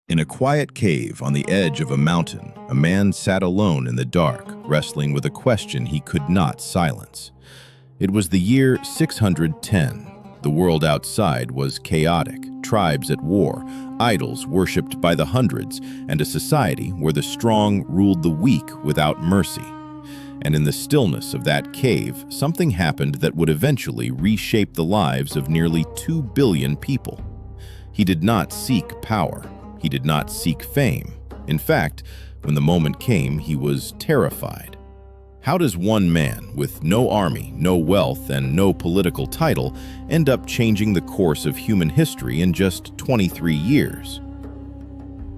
In a quiet cave on the edge of a mountain, a man sat alone in the dark, wrestling with a question he could not silence. It was the year 610. The world outside was chaotic, tribes at war, idols worshipped by the hundreds, and a society where the strong ruled the weak without mercy. And in the stillness of that cave, something happened that would eventually reshape the lives of nearly 2 billion people. He did not seek power. He did not seek fame. In fact, when the moment came, he was terrified. How does one man with no army, no wealth, and no political title end up changing the course of human history in just 23 years?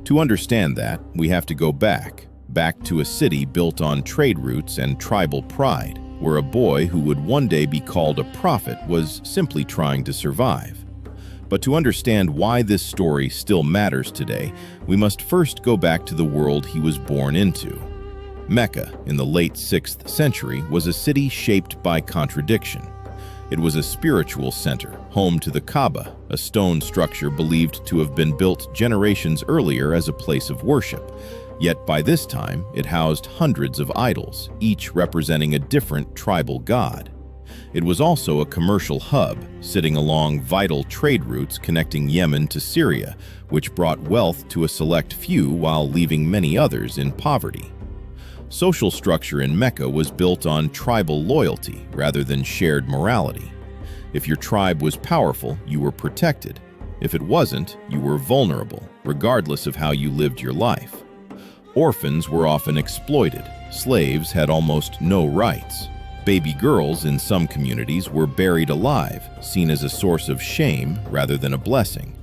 To understand that, we have to go back to a city built on trade routes and tribal pride, where a boy who would one day be called a prophet was simply trying to survive. But to understand why this story still matters today, we must first go back to the world he was born into. Mecca, in the late 6th century, was a city shaped by contradiction. It was a spiritual center, home to the Kaaba, a stone structure believed to have been built generations earlier as a place of worship. Yet by this time, it housed hundreds of idols, each representing a different tribal god. It was also a commercial hub, sitting along vital trade routes connecting Yemen to Syria, which brought wealth to a select few while leaving many others in poverty. Social structure in Mecca was built on tribal loyalty rather than shared morality. If your tribe was powerful, you were protected. If it wasn't, you were vulnerable, regardless of how you lived your life. Orphans were often exploited. Slaves had almost no rights. Baby girls in some communities were buried alive, seen as a source of shame rather than a blessing.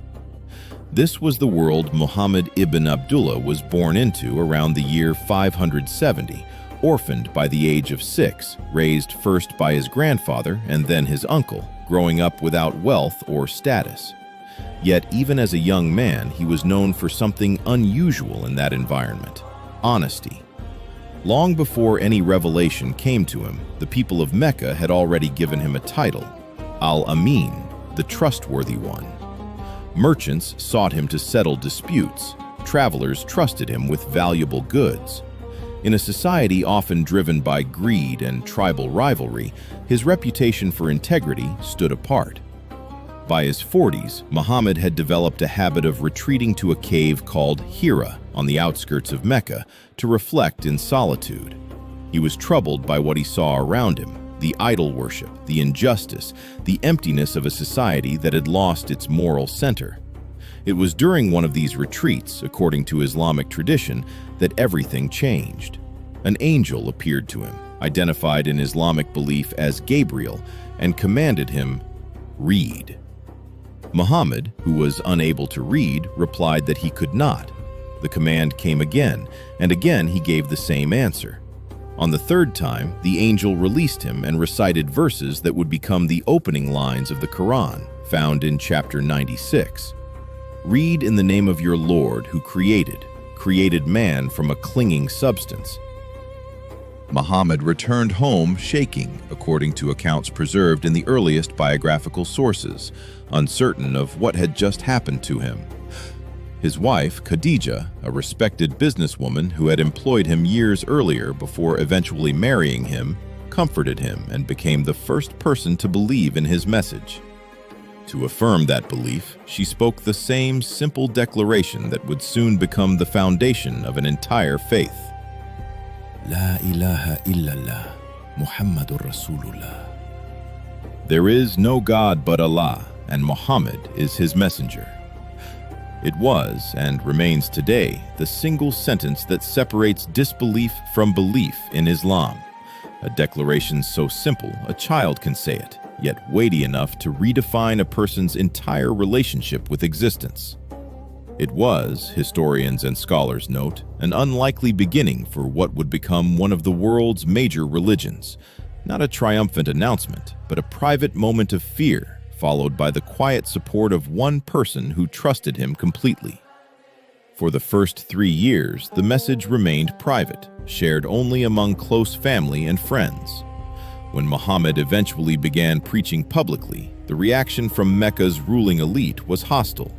This was the world Muhammad ibn Abdullah was born into around the year 570, orphaned by the age of 6, raised first by his grandfather and then his uncle, growing up without wealth or status. Yet even as a young man, he was known for something unusual in that environment: honesty. Long before any revelation came to him, the people of Mecca had already given him a title, Al-Amin, the trustworthy one. Merchants sought him to settle disputes. Travelers trusted him with valuable goods. In a society often driven by greed and tribal rivalry, his reputation for integrity stood apart. By his 40s, Muhammad had developed a habit of retreating to a cave called Hira on the outskirts of Mecca to reflect in solitude. He was troubled by what he saw around him: the idol worship, the injustice, the emptiness of a society that had lost its moral center. It was during one of these retreats, according to Islamic tradition, that everything changed. An angel appeared to him, identified in Islamic belief as Gabriel, and commanded him, "Read." Muhammad, who was unable to read, replied that he could not. The command came again, and again he gave the same answer. On the third time, the angel released him and recited verses that would become the opening lines of the Quran, found in chapter 96. "Read in the name of your Lord who created man from a clinging substance." Muhammad returned home shaking, according to accounts preserved in the earliest biographical sources, uncertain of what had just happened to him. His wife, Khadija, a respected businesswoman who had employed him years earlier before eventually marrying him, comforted him and became the first person to believe in his message. To affirm that belief, she spoke the same simple declaration that would soon become the foundation of an entire faith. La ilaha illallah, Muhammadur Rasulullah. There is no God but Allah, and Muhammad is his messenger. It was, and remains today, the single sentence that separates disbelief from belief in Islam. A declaration so simple a child can say it, yet weighty enough to redefine a person's entire relationship with existence. It was, historians and scholars note, an unlikely beginning for what would become one of the world's major religions. Not a triumphant announcement, but a private moment of fear, followed by the quiet support of one person who trusted him completely. For the first 3 years, the message remained private, shared only among close family and friends. When Muhammad eventually began preaching publicly, the reaction from Mecca's ruling elite was hostile.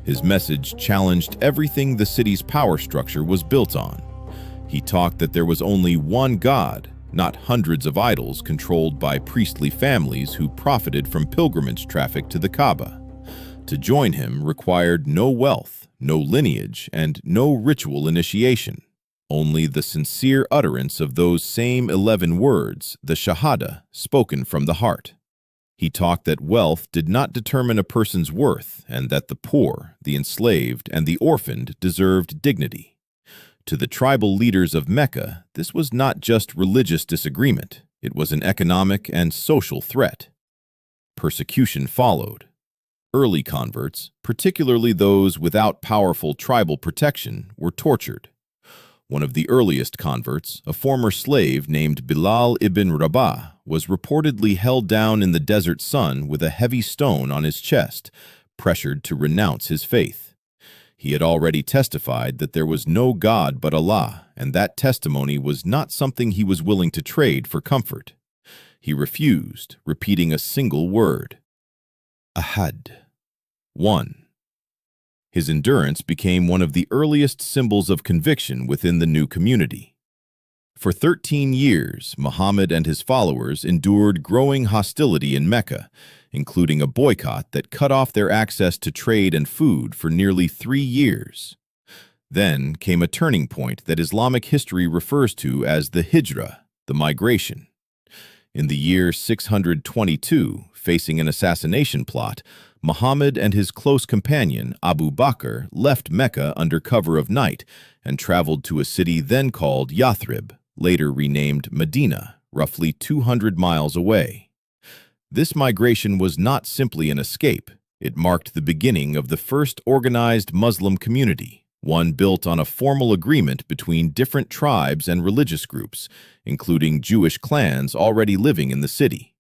His message challenged everything the city's power structure was built on. He talked that there was only one God, not hundreds of idols controlled by priestly families who profited from pilgrimage traffic to the Kaaba. To join him required no wealth, no lineage, and no ritual initiation. Only the sincere utterance of those same 11 words, the Shahada, spoken from the heart. He talked that wealth did not determine a person's worth, and that the poor, the enslaved, and the orphaned deserved dignity. To the tribal leaders of Mecca, this was not just religious disagreement, it was an economic and social threat. Persecution followed. Early converts, particularly those without powerful tribal protection, were tortured. One of the earliest converts, a former slave named Bilal ibn Rabah, was reportedly held down in the desert sun with a heavy stone on his chest, pressured to renounce his faith. He had already testified that there was no God but Allah, and that testimony was not something he was willing to trade for comfort. He refused, repeating a single word: Ahad. One. His endurance became one of the earliest symbols of conviction within the new community. For 13 years, Muhammad and his followers endured growing hostility in Mecca, including a boycott that cut off their access to trade and food for nearly 3 years. Then came a turning point that Islamic history refers to as the Hijrah, the migration. In the year 622, facing an assassination plot, Muhammad and his close companion, Abu Bakr, left Mecca under cover of night and traveled to a city then called Yathrib, later renamed Medina, roughly 200 miles away. This migration was not simply an escape. It marked the beginning of the first organized Muslim community, one built on a formal agreement between different tribes and religious groups, including Jewish clans already living in the city.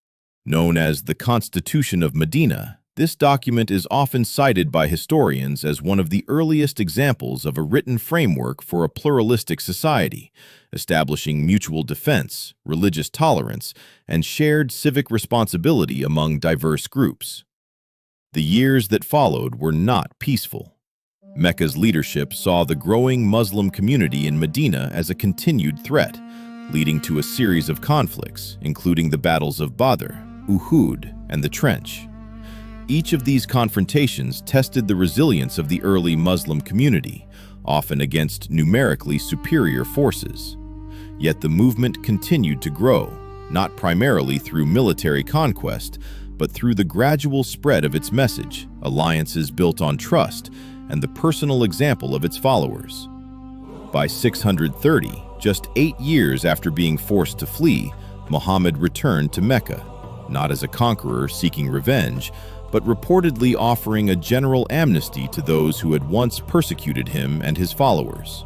Known as the Constitution of Medina, this document is often cited by historians as one of the earliest examples of a written framework for a pluralistic society, establishing mutual defense, religious tolerance, and shared civic responsibility among diverse groups. The years that followed were not peaceful. Mecca's leadership saw the growing Muslim community in Medina as a continued threat, leading to a series of conflicts, including the battles of Badr, Uhud, and the Trench. Each of these confrontations tested the resilience of the early Muslim community, often against numerically superior forces. Yet the movement continued to grow, not primarily through military conquest, but through the gradual spread of its message, alliances built on trust, and the personal example of its followers. By 630, just 8 years after being forced to flee, Muhammad returned to Mecca, not as a conqueror seeking revenge, but reportedly offering a general amnesty to those who had once persecuted him and his followers.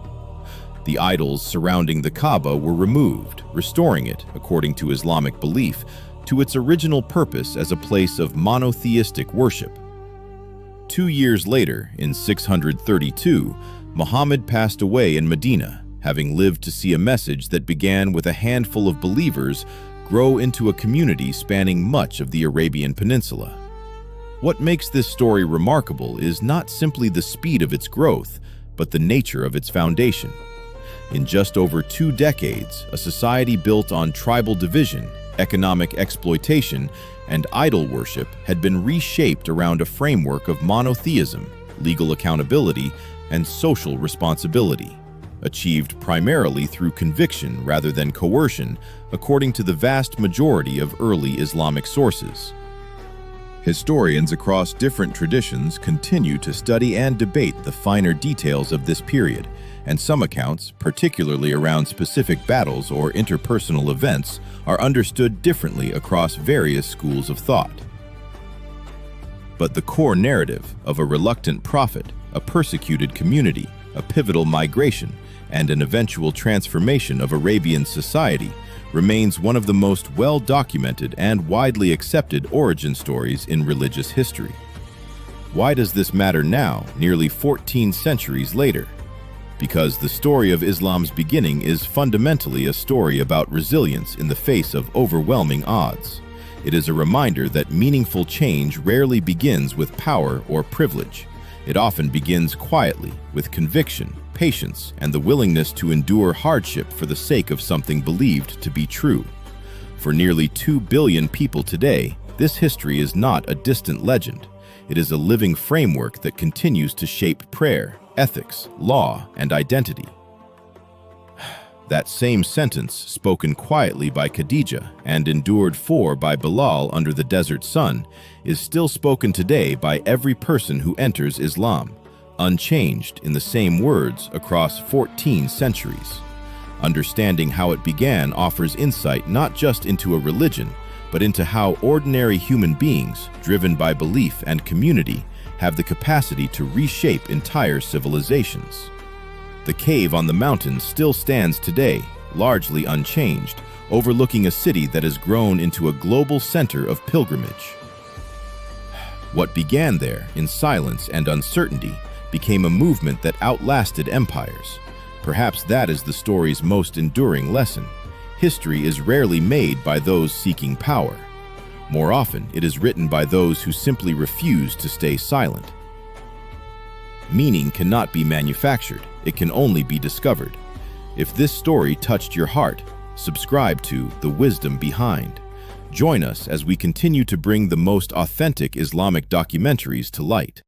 The idols surrounding the Kaaba were removed, restoring it, according to Islamic belief, to its original purpose as a place of monotheistic worship. 2 years later, in 632, Muhammad passed away in Medina, having lived to see a message that began with a handful of believers grow into a community spanning much of the Arabian Peninsula. What makes this story remarkable is not simply the speed of its growth, but the nature of its foundation. In just over 2 decades, a society built on tribal division, economic exploitation, and idol worship had been reshaped around a framework of monotheism, legal accountability, and social responsibility, achieved primarily through conviction rather than coercion, according to the vast majority of early Islamic sources. Historians across different traditions continue to study and debate the finer details of this period, and some accounts, particularly around specific battles or interpersonal events, are understood differently across various schools of thought. But the core narrative of a reluctant prophet, a persecuted community, a pivotal migration, and an eventual transformation of Arabian society remains one of the most well-documented and widely accepted origin stories in religious history. Why does this matter now, nearly 14 centuries later? Because the story of Islam's beginning is fundamentally a story about resilience in the face of overwhelming odds. It is a reminder that meaningful change rarely begins with power or privilege. It often begins quietly, with conviction, patience, and the willingness to endure hardship for the sake of something believed to be true. For nearly 2 billion people today, this history is not a distant legend. It is a living framework that continues to shape prayer, ethics, law, and identity. That same sentence, spoken quietly by Khadija and endured for by Bilal under the desert sun, is still spoken today by every person who enters Islam, unchanged in the same words across 14 centuries. Understanding how it began offers insight not just into a religion, but into how ordinary human beings, driven by belief and community, have the capacity to reshape entire civilizations. The cave on the mountain still stands today, largely unchanged, overlooking a city that has grown into a global center of pilgrimage. What began there in silence and uncertainty became a movement that outlasted empires. Perhaps that is the story's most enduring lesson. History is rarely made by those seeking power. More often, it is written by those who simply refuse to stay silent. Meaning cannot be manufactured, it can only be discovered. If this story touched your heart, subscribe to The Wisdom Behind. Join us as we continue to bring the most authentic Islamic documentaries to light.